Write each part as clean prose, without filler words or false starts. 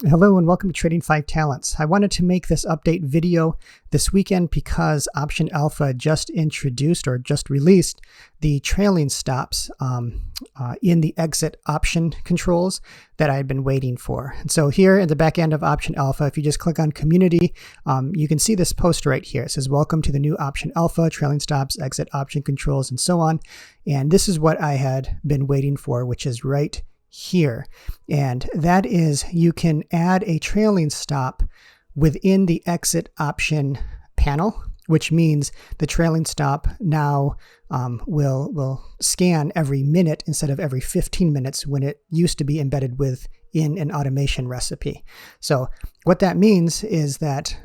Hello and welcome to Trading 5 Talents. I wanted to make this update video this weekend because Option Alpha just introduced or just released the trailing stops in the exit option controls that I had been waiting for. And so here at the back end of Option Alpha, if you just click on Community, you can see this post right here. It says, welcome to the new Option Alpha, trailing stops, exit option controls, and so on. And this is what I had been waiting for, which is right here. And that is, you can add a trailing stop within the exit option panel, which means the trailing stop now will scan every minute instead of every 15 minutes when it used to be embedded within an automation recipe. So what that means is that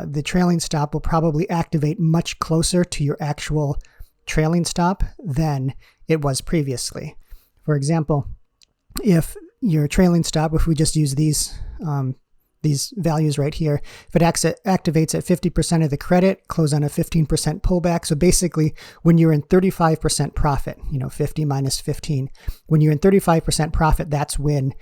the trailing stop will probably activate much closer to your actual trailing stop than it was previously. For example, if your trailing stop, if we just use these values right here, if it activates at 50% of the credit, close on a 15% pullback. So basically, when you're in 35% profit, 50 minus 15, when you're in 35% profit, that's when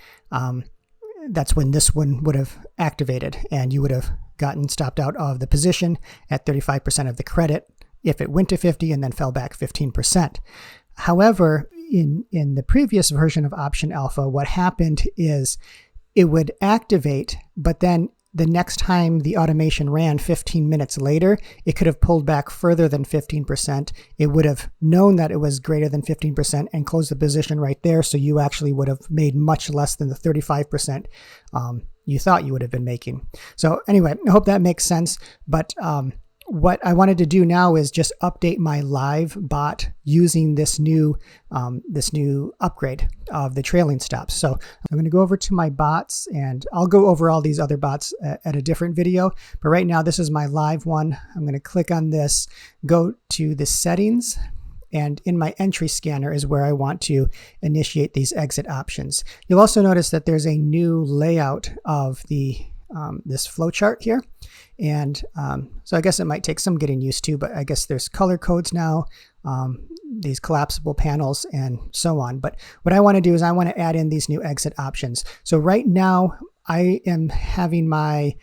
this one would have activated, and you would have gotten stopped out of the position at 35% of the credit if it went to 50 and then fell back 15%. However, in the previous version of Option Alpha, what happened is it would activate, but then the next time the automation ran 15 minutes later, it could have pulled back further than 15%. It would have known that it was greater than 15% and closed the position right there. So you actually would have made much less than the 35% you thought you would have been making. So anyway, I hope that makes sense. But what I wanted to do now is just update my live bot using this new upgrade of the trailing stops. So I'm going to go over to my bots, and I'll go over all these other bots at a different video. But right now, this is my live one. I'm going to click on this, go to the settings, and in my entry scanner is where I want to initiate these exit options. You'll also notice that there's a new layout of this flow chart here. And so I guess it might take some getting used to, but I guess there's color codes now, these collapsible panels, and so on. But what I want to do is I want to add in these new exit options. So right now I am having my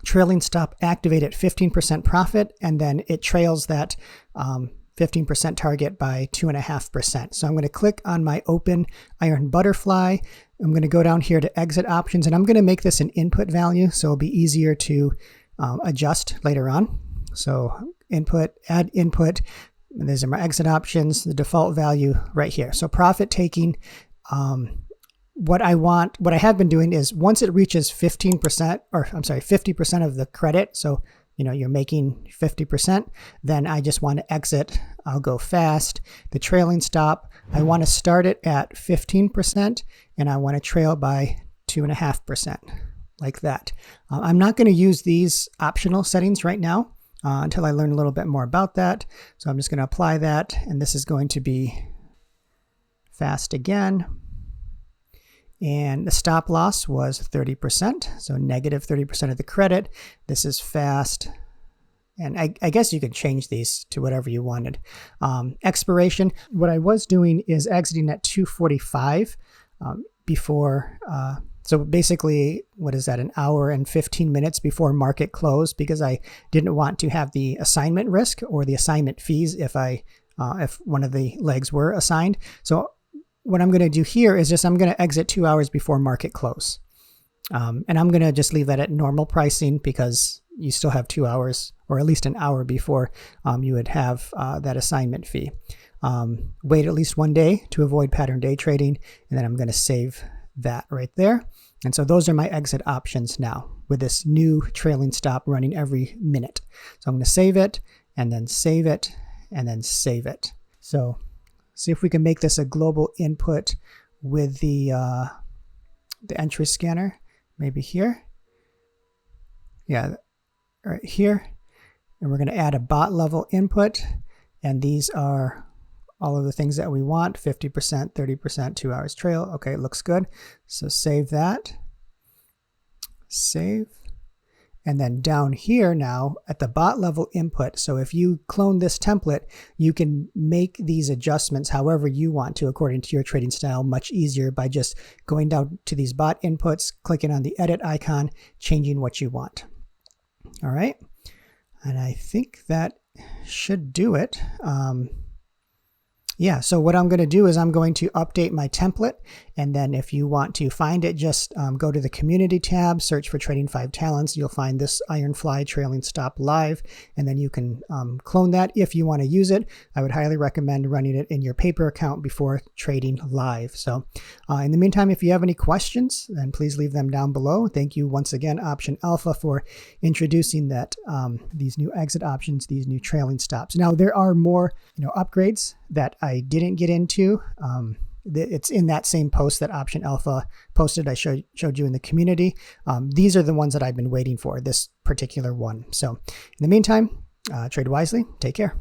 trailing stop activate at 15% profit, and then it trails that 15% target by 2.5%. So I'm going to click on my open iron butterfly. I'm going to go down here to exit options, and I'm going to make this an input value so it'll be easier to adjust later on. So input, add input, and these are my exit options, the default value right here. So profit taking, what I have been doing is once it reaches 50% of the credit, so you're making 50%, then I just want to exit. I'll go fast. The trailing stop, I want to start it at 15%, and I want to trail by 2.5%, like that. I'm not going to use these optional settings right now until I learn a little bit more about that. So I'm just going to apply that, and this is going to be fast again. And the stop loss was 30%, so negative 30% of the credit. This is fast. And I guess you could change these to whatever you wanted. Expiration, what I was doing is exiting at 2:45 before, so basically, what is that, an hour and 15 minutes before market close, because I didn't want to have the assignment risk or the assignment fees if one of the legs were assigned. So what I'm going to do here is I'm going to exit 2 hours before market close. And I'm going to just leave that at normal pricing because you still have 2 hours, or at least an hour before you would have that assignment fee. Wait at least 1 day to avoid pattern day trading, and then I'm going to save that right there. And so those are my exit options now with this new trailing stop running every minute. So I'm going to save it, and then save it, and then save it. So see if we can make this a global input with the entry scanner, maybe here. Yeah, right here. And we're going to add a bot level input. And these are all of the things that we want, 50%, 30%, 2 hours trail. Okay, looks good. So save that. Save. And then down here now at the bot level input, so if you clone this template, you can make these adjustments however you want to according to your trading style much easier by just going down to these bot inputs, clicking on the edit icon, changing what you want. All right, and I think that should do it. Yeah, so what I'm going to do is I'm going to update my template, and then if you want to find it, just go to the community tab, search for Trading 5 Talents. You'll find this Ironfly trailing stop live, and then you can clone that if you want to use it. I would highly recommend running it in your paper account before trading live. So in the meantime, if you have any questions, then please leave them down below. Thank you once again, Option Alpha, for introducing that these new exit options, these new trailing stops. Now there are more upgrades that I didn't get into. It's in that same post that Option Alpha posted. I showed you in the community. These are the ones that I've been waiting for, this particular one. So in the meantime, trade wisely. Take care.